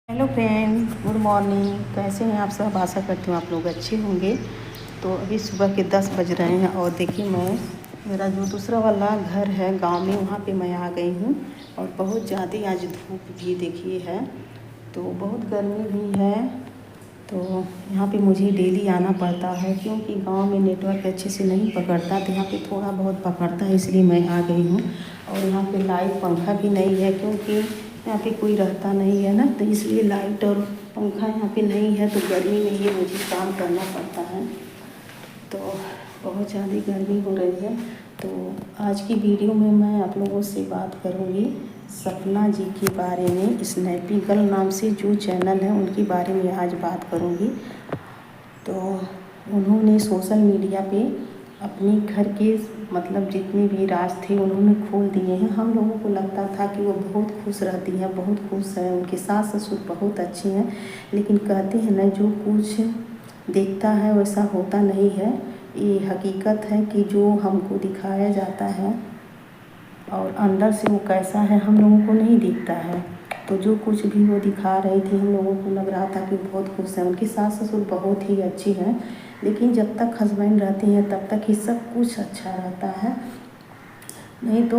Hello friend, good morning. कैसे हैं आप सब? आशा करती हूँ आप लोग अच्छे होंगे। तो अभी सुबह के 10 बज रहे हैं और देखिए मेरा जो दूसरा वाला घर है गांव में, वहाँ पे मैं आ गई हूँ। और बहुत ज़्यादा आज धूप भी देखिए है, तो बहुत गर्मी भी है। तो यहाँ पे मुझे डेली आना पड़ता है क्योंकि गांव में नेटवर्क अच्छे से नहीं पकड़ता, तो यहाँ पे थोड़ा बहुत पकड़ता है, इसलिए मैं आ गई हूँ। और यहाँ पे लाइट पंखा भी नहीं है क्योंकि यहाँ पे कोई रहता नहीं है ना, तो इसलिए लाइट और पंखा यहाँ पे नहीं है, तो गर्मी में ही मुझे काम करना पड़ता है। तो बहुत ज़्यादा गर्मी हो रही है। तो आज की वीडियो में मैं आप लोगों से बात करूँगी सपना जी के बारे में। स्नैपी गर्ल नाम से जो चैनल है उनके बारे में आज बात करूँगी। तो उन्होंने सोशल मीडिया पे अपने घर के मतलब जितने भी राज थे उन्होंने खोल दिए हैं। हम लोगों को लगता था कि वो बहुत खुश रहती है, बहुत खुश है, उनके सास ससुर बहुत अच्छे हैं, लेकिन कहते हैं ना, जो कुछ देखता है वैसा होता नहीं है। ये हकीकत है कि जो हमको दिखाया जाता है और अंदर से वो कैसा है हम लोगों को नहीं दिखता है। तो जो कुछ भी वो दिखा रही थी हम लोगों को लग रहा था कि बहुत खुश है, उनकी सास ससुर बहुत ही अच्छी हैं, लेकिन जब तक हस्बैंड रहती हैं तब तक ही सब कुछ अच्छा रहता है। नहीं तो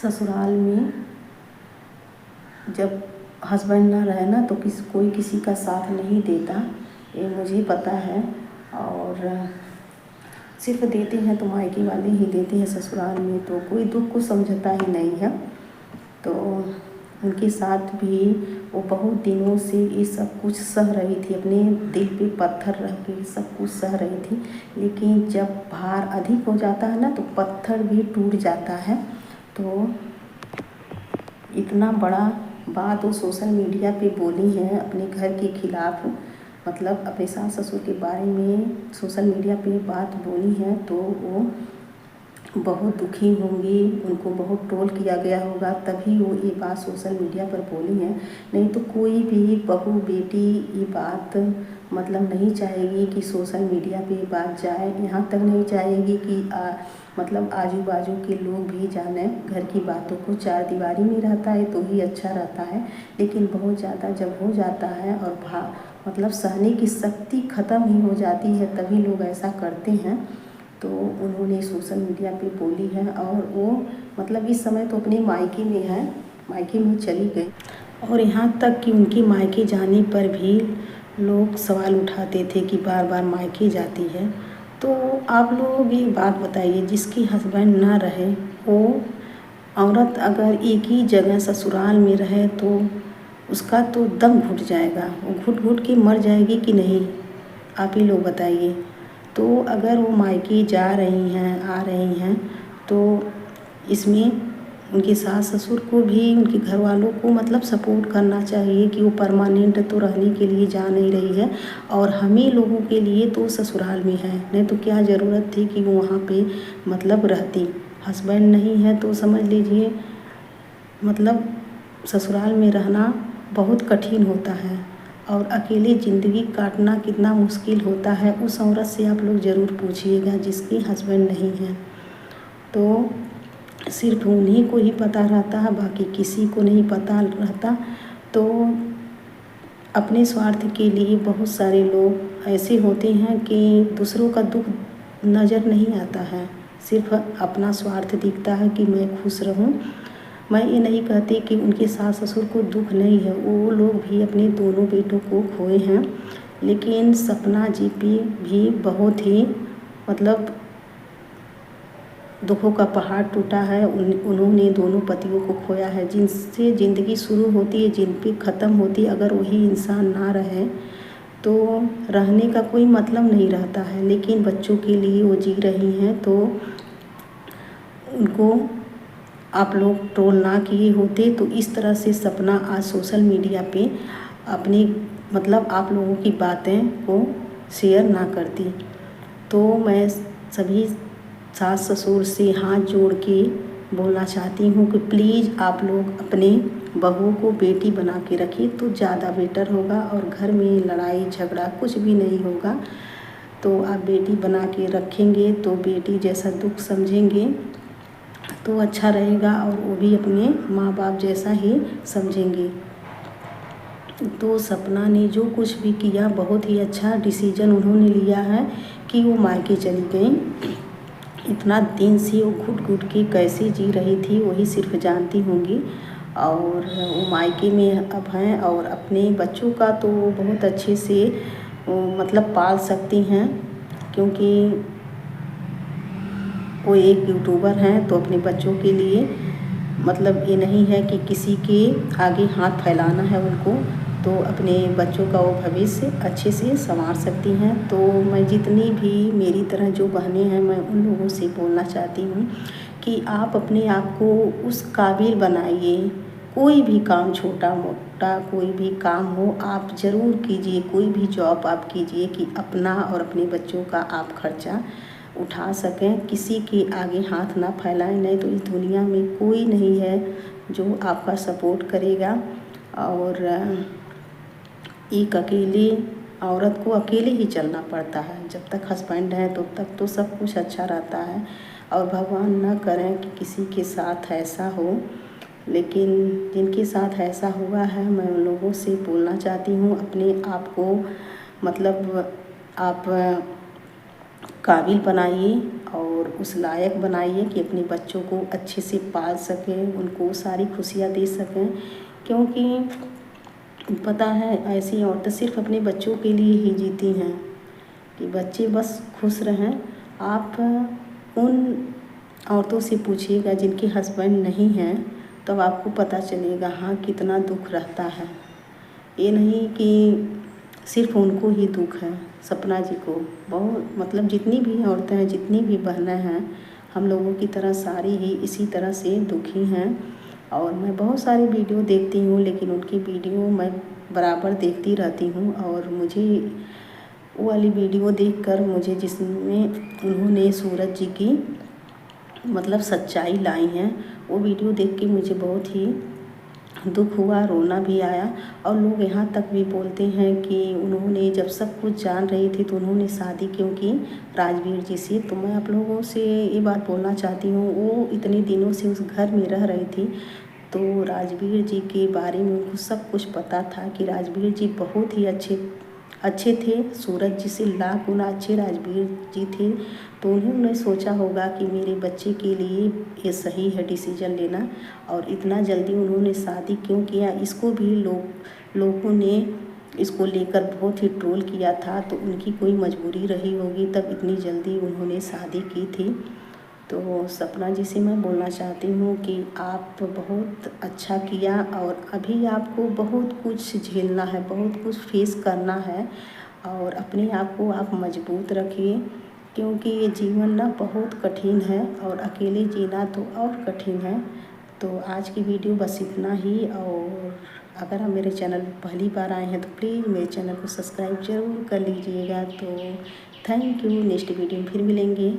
ससुराल में जब हस्बैंड ना रहे ना तो कोई किसी का साथ नहीं देता, ये मुझे पता है। और सिर्फ देते हैं तो मायके वाले ही देते हैं, ससुराल में तो कोई दुख को समझता ही नहीं है। तो उनके साथ भी वो बहुत दिनों से ये सब कुछ सह रही थी, अपने दिल पे पत्थर रख के सब कुछ सह रही थी। लेकिन जब भार अधिक हो जाता है ना तो पत्थर भी टूट जाता है। तो इतना बड़ा बात वो सोशल मीडिया पे बोली है अपने घर के खिलाफ, मतलब अपने सास ससुर के बारे में सोशल मीडिया पे बात बोली है, तो वो बहुत दुखी होंगी, उनको बहुत ट्रोल किया गया होगा, तभी वो ये बात सोशल मीडिया पर बोली है। नहीं तो कोई भी बहू बेटी ये बात मतलब नहीं चाहेगी कि सोशल मीडिया पे ये बात जाए। यहाँ तक नहीं चाहेगी कि मतलब आजू बाजू के लोग भी जाने घर की बातों को। चार दीवारी में रहता है तो ही अच्छा रहता है, लेकिन बहुत ज़्यादा जब हो जाता है और मतलब सहने की शक्ति ख़त्म ही हो जाती है, तभी लोग ऐसा करते हैं। तो उन्होंने सोशल मीडिया पे बोली है और वो मतलब इस समय तो अपने मायके में है, मायके में चली गई। और यहाँ तक कि उनके मायके जाने पर भी लोग सवाल उठाते थे कि बार बार मायके जाती है। तो आप लोग ये बात बताइए, जिसकी हस्बैंड ना रहे, वो औरत अगर एक ही जगह ससुराल में रहे तो उसका तो दम घुट जाएगा, वो घुट घुट के मर जाएगी कि नहीं, आप ही लोग बताइए। तो अगर वो मायके जा रही हैं आ रही हैं तो इसमें उनके सास ससुर को भी उनके घर वालों को मतलब सपोर्ट करना चाहिए कि वो परमानेंट तो रहने के लिए जा नहीं रही है, और हमें लोगों के लिए तो ससुराल में है। नहीं तो क्या ज़रूरत थी कि वो वहाँ पे मतलब रहती। हस्बैंड नहीं है तो समझ लीजिए मतलब ससुराल में रहना बहुत कठिन होता है, और अकेले ज़िंदगी काटना कितना मुश्किल होता है। उस औरत से आप लोग ज़रूर पूछिएगा जिसकी हस्बैंड नहीं है। तो सिर्फ उन्हीं को ही पता रहता है, बाकी किसी को नहीं पता रहता। तो अपने स्वार्थ के लिए बहुत सारे लोग ऐसे होते हैं कि दूसरों का दुख नज़र नहीं आता है, सिर्फ अपना स्वार्थ दिखता है कि मैं खुश रहूं। मैं ये नहीं कहती कि उनके सास ससुर को दुख नहीं है, वो लोग भी अपने दोनों बेटों को खोए हैं, लेकिन सपना जी पे भी बहुत ही मतलब दुखों का पहाड़ टूटा है। उन्होंने दोनों पतियों को खोया है, जिनसे ज़िंदगी शुरू होती है जिन पे ख़त्म होती है। अगर वही इंसान ना रहे तो रहने का कोई मतलब नहीं रहता है, लेकिन बच्चों के लिए वो जी रही हैं। तो उनको आप लोग ट्रोल ना किए होते तो इस तरह से सपना आज सोशल मीडिया पे अपनी मतलब आप लोगों की बातें को शेयर ना करती। तो मैं सभी सास ससुर से हाथ जोड़ के बोलना चाहती हूँ कि प्लीज़ आप लोग अपने बहू को बेटी बना के रखिए तो ज़्यादा बेटर होगा, और घर में लड़ाई झगड़ा कुछ भी नहीं होगा। तो आप बेटी बना के रखेंगे तो बेटी जैसा दुख समझेंगे तो अच्छा रहेगा, और वो भी अपने माँ बाप जैसा ही समझेंगे। तो सपना ने जो कुछ भी किया बहुत ही अच्छा डिसीजन उन्होंने लिया है कि वो मायके चली गई। इतना दिन से वो घुट घुट के कैसे जी रही थी वही सिर्फ जानती होंगी। और वो मायके में अब हैं और अपने बच्चों का तो बहुत अच्छे से मतलब पाल सकती हैं, क्योंकि वो एक यूट्यूबर हैं तो अपने बच्चों के लिए मतलब ये नहीं है कि किसी के आगे हाथ फैलाना है उनको, तो अपने बच्चों का वो भविष्य अच्छे से संवार सकती हैं। तो मैं जितनी भी मेरी तरह जो बहनें हैं मैं उन लोगों से बोलना चाहती हूँ कि आप अपने आप को उस काबिल बनाइए। कोई भी काम छोटा मोटा कोई भी काम हो आप ज़रूर कीजिए, कोई भी जॉब आप कीजिए कि अपना और अपने बच्चों का आप खर्चा उठा सकें, किसी के आगे हाथ ना फैलाएं। नहीं तो इस दुनिया में कोई नहीं है जो आपका सपोर्ट करेगा। और एक अकेली औरत को अकेले ही चलना पड़ता है, जब तक हस्बैंड है तब तक तो सब कुछ अच्छा रहता है। और भगवान न करें कि किसी के साथ ऐसा हो, लेकिन जिनके साथ ऐसा हुआ है मैं उन लोगों से बोलना चाहती हूँ अपने आप को मतलब आप काबिल बनाइए और उस लायक बनाइए कि अपने बच्चों को अच्छे से पाल सकें, उनको सारी खुशियाँ दे सकें। क्योंकि पता है ऐसी औरतें सिर्फ अपने बच्चों के लिए ही जीती हैं कि बच्चे बस खुश रहें। आप उन औरतों से पूछिएगा जिनके हस्बैंड नहीं हैं, तब आपको पता चलेगा हाँ कितना दुख रहता है। ये नहीं कि सिर्फ उनको ही दुख है, सपना जी को बहुत मतलब जितनी भी औरतें हैं जितनी भी बहनें हैं हम लोगों की तरह सारी ही इसी तरह से दुखी हैं। और मैं बहुत सारी वीडियो देखती हूँ, लेकिन उनकी वीडियो मैं बराबर देखती रहती हूँ। और मुझे वो वाली वीडियो देखकर मुझे जिसमें उन्होंने सूरज जी की मतलब सच्चाई लाई हैं, वो वीडियो देख के मुझे बहुत ही दुख हुआ, रोना भी आया। और लोग यहाँ तक भी बोलते हैं कि उन्होंने जब सब कुछ जान रही थी तो उन्होंने शादी क्यों की राजवीर जी से। तो मैं आप लोगों से ये बात बोलना चाहती हूँ, वो इतने दिनों से उस घर में रह रही थी तो राजवीर जी के बारे में उनको सब कुछ पता था कि राजवीर जी बहुत ही अच्छे थे, सूरज जी से लाख गुना अच्छे राजवीर जी थे। तो उन्होंने सोचा होगा कि मेरे बच्चे के लिए ये सही है डिसीजन लेना। और इतना जल्दी उन्होंने शादी क्यों किया, इसको भी लोगों ने इसको लेकर बहुत ही ट्रोल किया था। तो उनकी कोई मजबूरी रही होगी तब इतनी जल्दी उन्होंने शादी की थी। तो सपना जी से मैं बोलना चाहती हूँ कि आप बहुत अच्छा किया और अभी आपको बहुत कुछ झेलना है, बहुत कुछ फेस करना है। और अपने आप को आप मजबूत रखिए, क्योंकि ये जीवन ना बहुत कठिन है और अकेले जीना तो और कठिन है। तो आज की वीडियो बस इतना ही। और अगर आप मेरे चैनल पहली बार आए हैं तो प्लीज़ मेरे चैनल को सब्सक्राइब ज़रूर कर लीजिएगा। तो थैंक यू, नेक्स्ट वीडियो में फिर मिलेंगे।